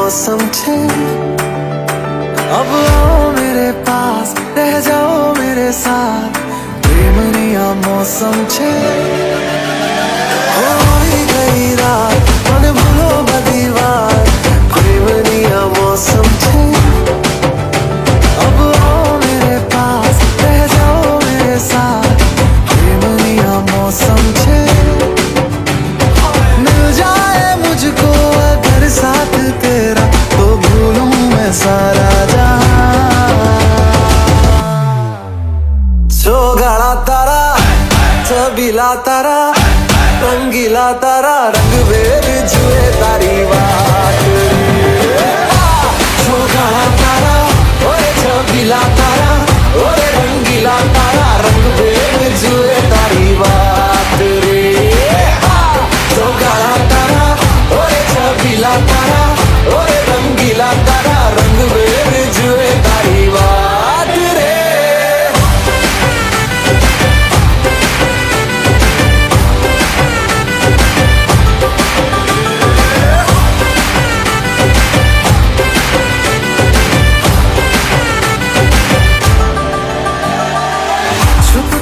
मौसम छे। अब आओ मेरे पास, रह जाओ मेरे साथ, प्रेमनी आ मौसम छे। होई गई रात, मन भूलो बधी वात, प्रेमनी आ मौसम छे। अब आओ मेरे पास, रह जाओ मेरे साथ, प्रेमनी आ मौसम छे। मिल जाए मुझको अगर साथ तेरा, तो भूलूं मैं सारा गाड़ा तारा, छबीला तारा, रंगीला तारा, रंग बेर जुए तारी बात। गाड़ा तारा, ओए छबीला तारा, ओए रंगीला तारा, रंग बेर जुए तारी बात रे। गाड़ा तारा, ओए छबीला तारा, ओए रंगीला तारा, रंग बेर जुए तारी बात रे।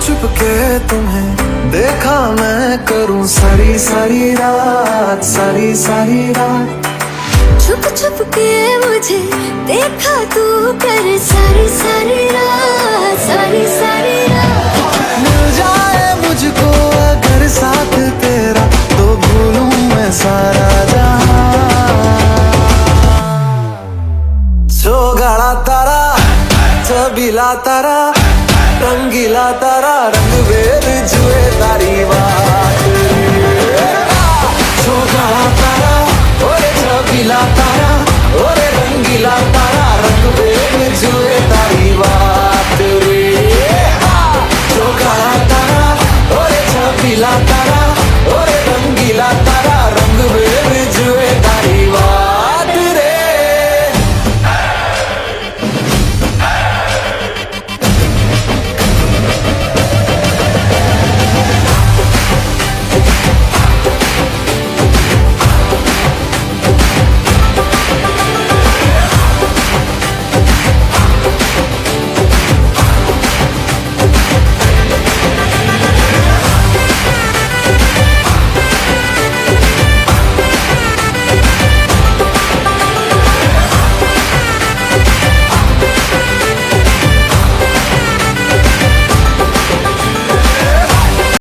छुप के तुम्हें देखा मैं करूं सारी सारी रात, सारी सारी रात। छुप छुप के मुझे देखा तू कर सारी सारी रात, सारी सारी रात। मिल जाए मुझको अगर साथ तेरा, तो भूलूं मैं सारा जहां। गाड़ा तारा, छबीला तारा,